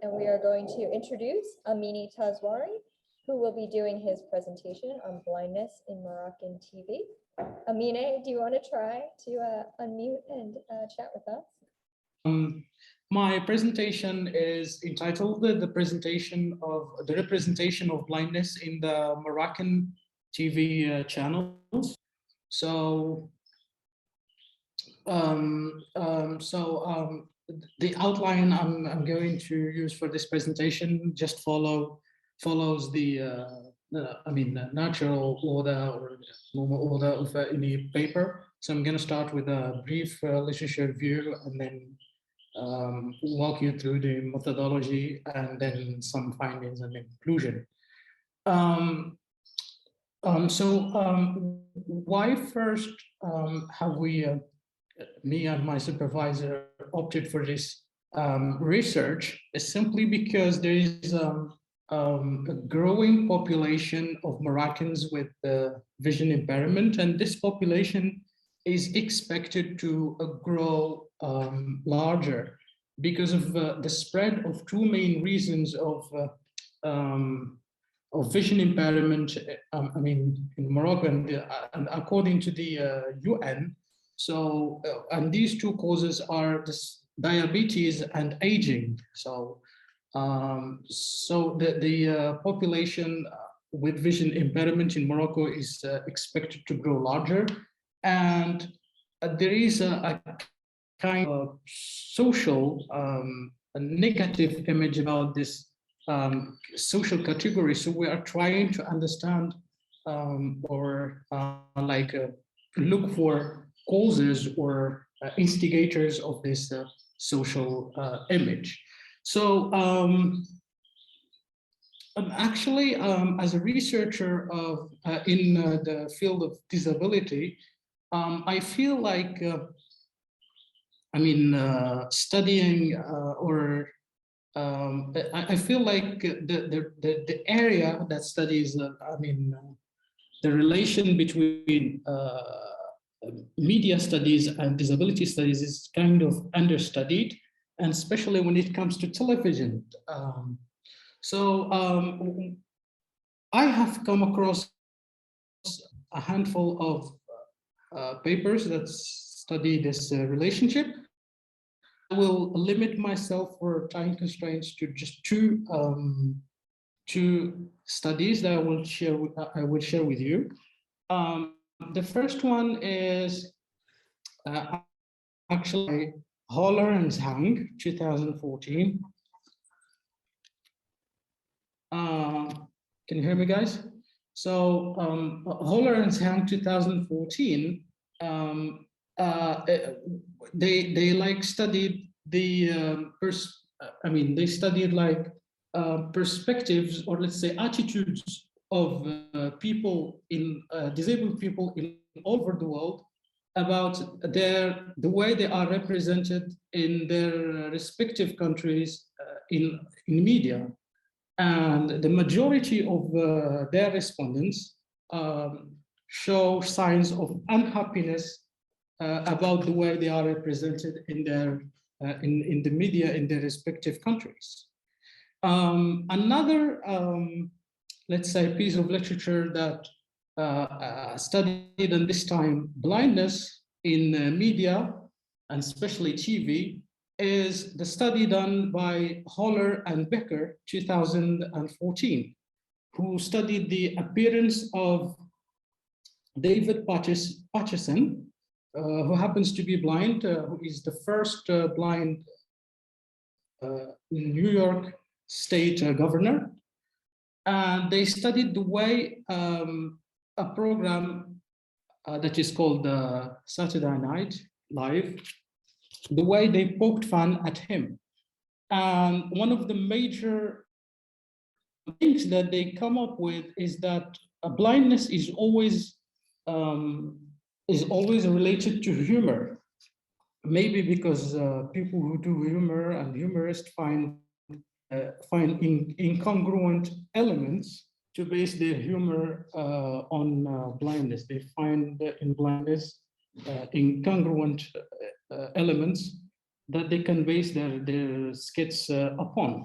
and we are going to introduce Amine Taswari, who will be doing his presentation on blindness in Moroccan TV. Amine, do you want to try to unmute and chat with us? My presentation is entitled the representation of blindness in the Moroccan TV channels. So, the outline I'm going to use for this presentation just follows the natural order or normal order of any paper. So I'm going to start with a brief literature review and then walk you through the methodology and then some findings and conclusion. Why first have we, me and my supervisor, opted for this research is simply because there is a growing population of Moroccans with vision impairment, and this population is expected to grow larger because of the spread of two main reasons of vision impairment. In Morocco, and according to the UN. So, and these two causes are this diabetes and aging. So, the population with vision impairment in Morocco is expected to grow larger, and there is a kind of social a negative image about this social category. So we are trying to understand look for causes or instigators of this social image. So actually, as a researcher in the field of disability, I feel like studying I feel like the area that studies the relation between media studies and disability studies is kind of understudied, and especially when it comes to television. I have come across a handful of papers that study this relationship. I will limit myself for time constraints to just two studies that I will share with you. The first one is actually Holler and Zhang, 2014. Can you hear me, guys? So Holler and Zhang, 2014. They studied the they studied perspectives, or let's say attitudes of people in disabled people in all over the world about the way they are represented in their respective countries in media, and the majority of their respondents show signs of unhappiness about the way they are represented in their in the media in their respective countries. Another let's say piece of literature that studied in this time blindness in media and especially TV is the study done by Holler and Becker, 2014, who studied the appearance of David Patterson, who happens to be blind, who is the first blind New York State governor. And they studied the way a program that is called Saturday Night Live, the way they poked fun at him. And one of the major things that they come up with is that blindness is always related to humor. Maybe because people who do humor and humorists find incongruent elements to base their humor on blindness. They find in blindness incongruent elements that they can base their skits upon.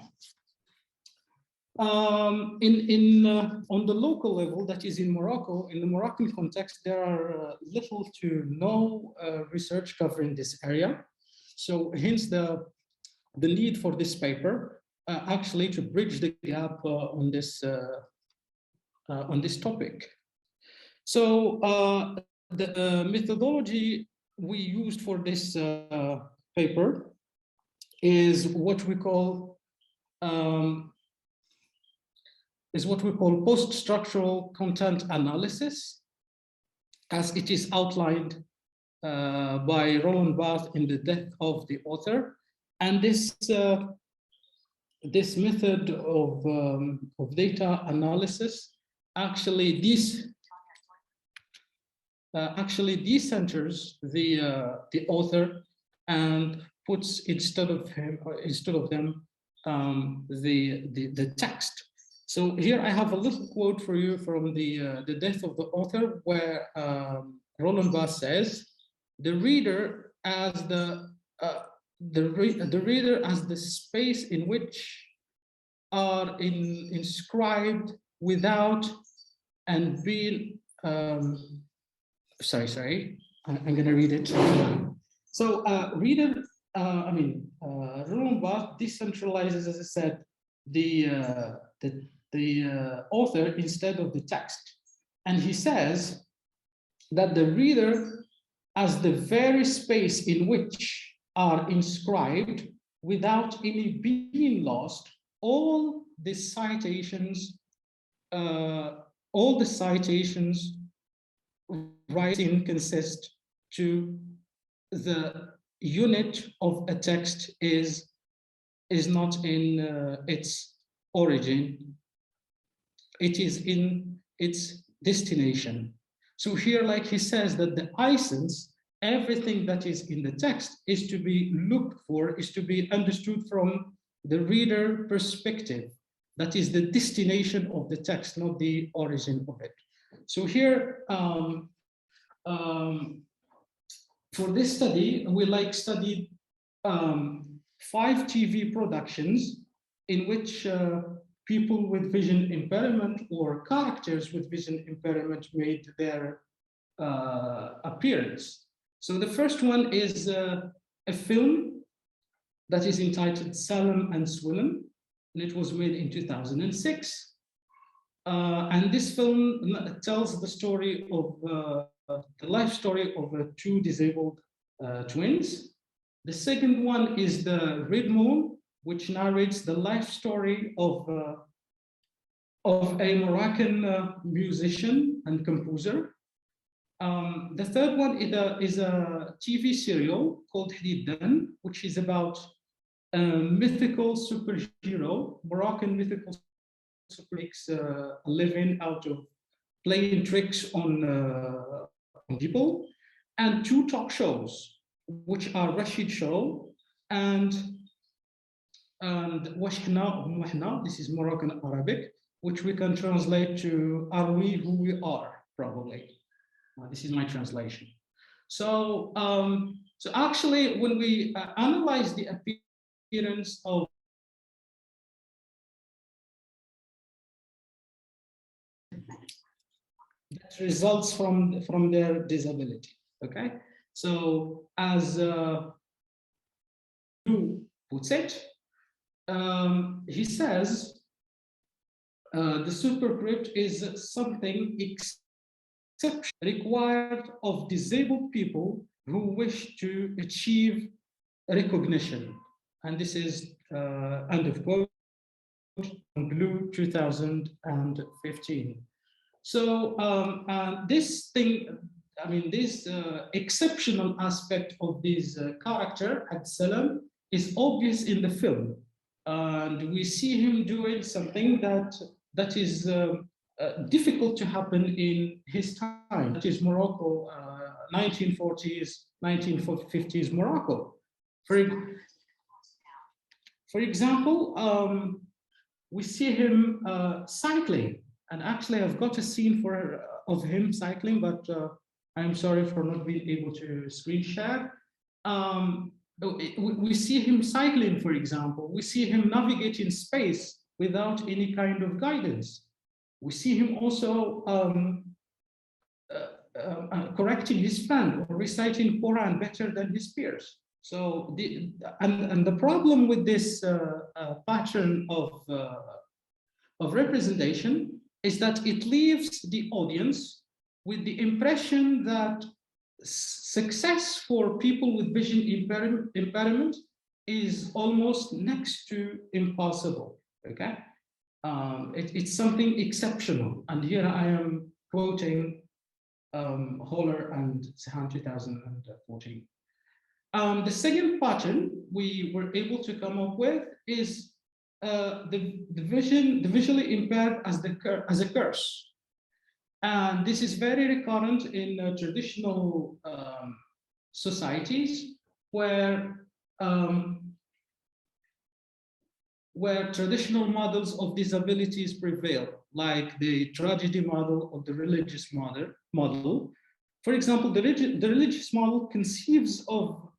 On the local level, that is in Morocco, in the Moroccan context, there are little to no research covering this area. So hence the need for this paper, actually to bridge the gap on this topic. So the methodology we used for this paper is what we call post-structural content analysis, as it is outlined by Roland Barthes in The Death of the Author. And this method of data analysis actually decenters the author and puts instead of them the text. So here I have a little quote for you from the Death of the Author, where Roland Barthes says, "The reader as the reader as the space in which are inscribed without and being." Sorry, I'm going to read it. So Roland Barthes decentralizes, as I said, the author instead of the text. And he says that the reader as the very space in which are inscribed without any being lost, all the citations writing consist to the unit of a text is not in its origin, it is in its destination. So here, like he says, that the essence, everything that is in the text is to be looked for, is to be understood from the reader perspective. That is the destination of the text, not the origin of it. So here, for this study, we studied 5 TV productions in which people with vision impairment or characters with vision impairment made their appearance. So the first one is a film that is entitled Salem and Swillen, and it was made in 2006. And this film tells the story of the life story of 2 disabled twins. The second one is the Red Moon, which narrates the life story of a Moroccan musician and composer. The third one is a TV serial called Hadid, which is about a mythical superhero, Moroccan mythical superhero, makes a living out of playing tricks on people, and 2 talk shows, which are Rashid Show and Washna Muhna, this is Moroccan Arabic, which we can translate to "Are we who we are?" probably. This is my translation. So, so actually, when we analyze the appearance of that results from their disability, okay? So, as Lou puts it, he says, the superscript is something required of disabled people who wish to achieve recognition. And this is end of quote, Blue 2015. So this thing, I mean, this exceptional aspect of this character at Salam is obvious in the film. And we see him doing something that is difficult to happen in his time, that is Morocco, 1940s, 1950s Morocco. For example, we see him cycling, and actually I've got a scene of him cycling, but I'm sorry for not being able to screen share. we see him cycling, for example. We see him navigating space without any kind of guidance. We see him also correcting his friend or reciting Quran better than his peers. So the problem with this pattern of representation is that it leaves the audience with the impression that success for people with vision impairment is almost next to impossible. Okay, it's something exceptional, and here I am quoting Holler and Sahan 2014. The second pattern we were able to come up with is the visually impaired as a curse. And this is very recurrent in traditional societies where traditional models of disabilities prevail, like the tragedy model or the religious model. For example, the religious model conceives of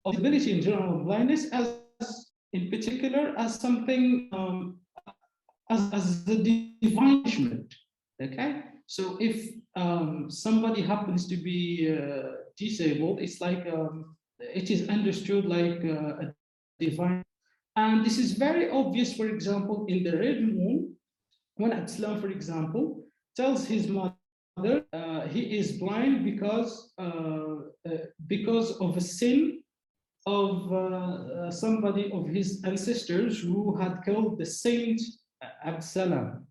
disability in general, blindness, as in particular, as something as the divine punishment. Okay, so if somebody happens to be disabled, it's like it is understood like a divine. And this is very obvious, for example, in the Red Moon, when Absalom, for example, tells his mother he is blind because of a sin of somebody of his ancestors who had killed the saint Absalom.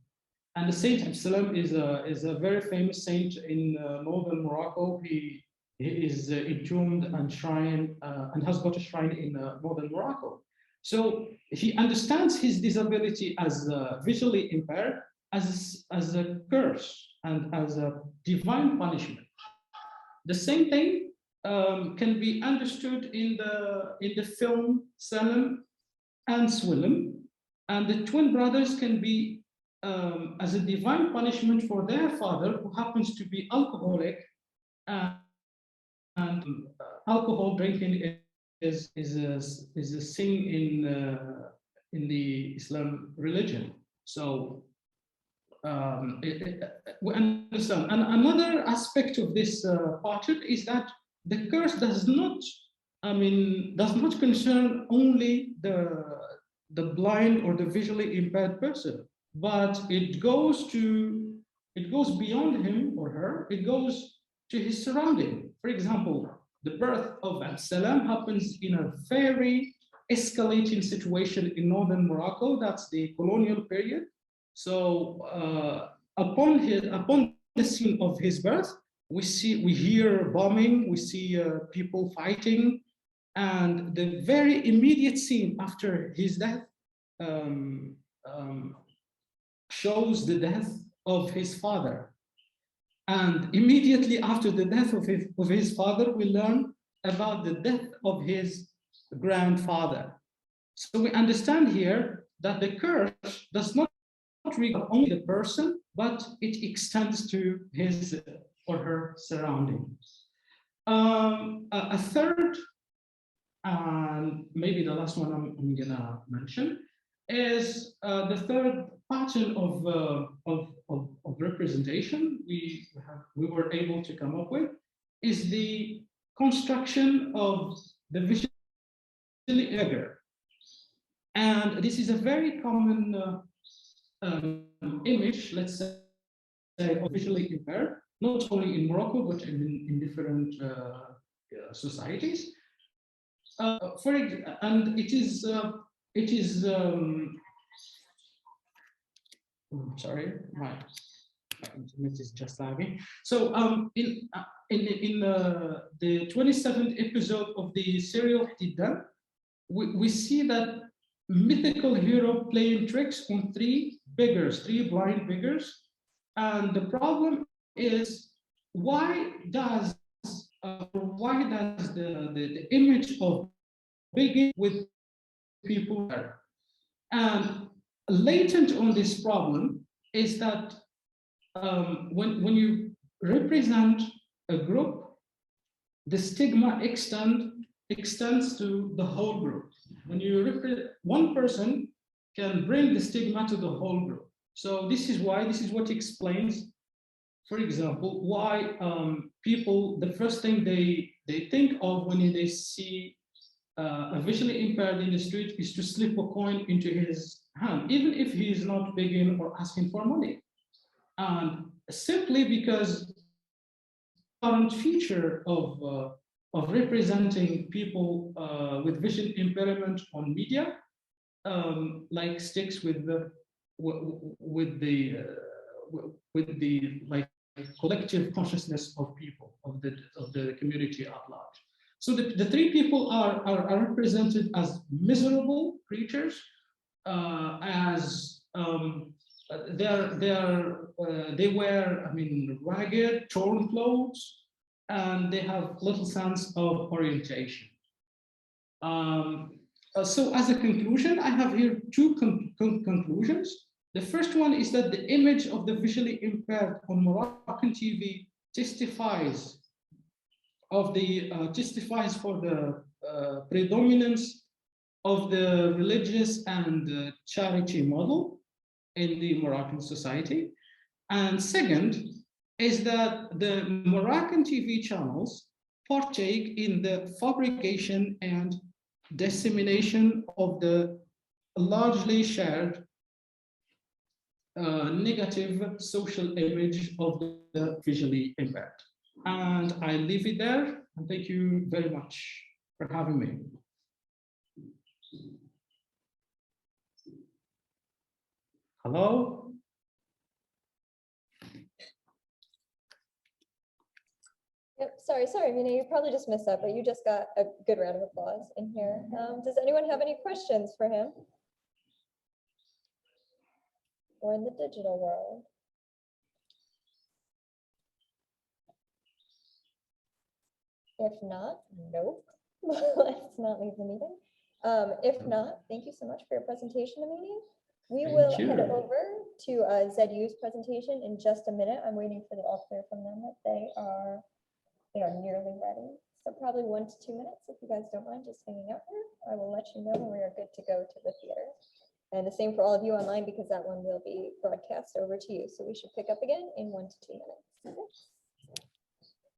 And the Saint Absalom is a very famous saint in northern Morocco. He is entombed and shrine and has got a shrine in northern Morocco. So he understands his disability as visually impaired, as a curse and as a divine punishment. The same thing can be understood in the film Salem and Swillem, and the twin brothers can be as a divine punishment for their father, who happens to be alcoholic, and alcohol drinking is a sin in the Islam religion. So we understand. And another aspect of this pattern is that the curse does not concern only the blind or the visually impaired person, but it goes beyond him or her. It goes to his surrounding. For example, the birth of Absalom happens in a very escalating situation in northern Morocco. That's the colonial period. So upon the scene of his birth, we hear bombing, we see people fighting, and the very immediate scene after his death shows the death of his father. And immediately after the death of his father, we learn about the death of his grandfather. So we understand here that the curse does not regard only the person, but it extends to his or her surroundings. A third, and maybe the last one I'm gonna mention, is the third pattern of representation we were able to come up with is the construction of the visually impaired. And this is a very common image, let's say, of visually impaired, not only in Morocco, but in different societies. And it is sorry, my internet is just lagging. So in the 27th episode of the serial Tiddan, we see that mythical hero playing tricks on three blind beggars. And the problem is, why does the image of begging with people there? And latent on this problem is that when you represent a group, the stigma extends extends to the whole group. When you one person can bring the stigma to the whole group. So this is what explains, for example, why people, the first thing they think of when they see a visually impaired in the street is to slip a coin into his hand, even if he is not begging or asking for money. And simply because current feature of representing people with vision impairment on media, like sticks with the like collective consciousness of people of the community at large. So the three people are represented as miserable creatures, as they wear, I mean, ragged, torn clothes, and they have little sense of orientation. So as a conclusion, I have here two conclusions. The first one is that the image of the visually impaired on Moroccan TV testifies for the predominance of the religious and charity model in the Moroccan society. And second is that the Moroccan TV channels partake in the fabrication and dissemination of the largely shared negative social image of the visually impaired. And I leave it there, and thank you very much for having me. Hello? Yep, sorry, I mean, you probably just missed that, but you just got a good round of applause in here. Does anyone have any questions for him? Or in the digital world? If not, nope. Let's not leave the meeting. If not, thank you so much for your presentation, Amine. We will head over to ZU's presentation in just a minute. I'm waiting for the all clear from them that they are nearly ready. So probably 1 to 2 minutes, if you guys don't mind just hanging out here. I will let you know when we are good to go to the theater. And the same for all of you online, because that one will be broadcast over to you. So we should pick up again in 1 to 2 minutes. Okay.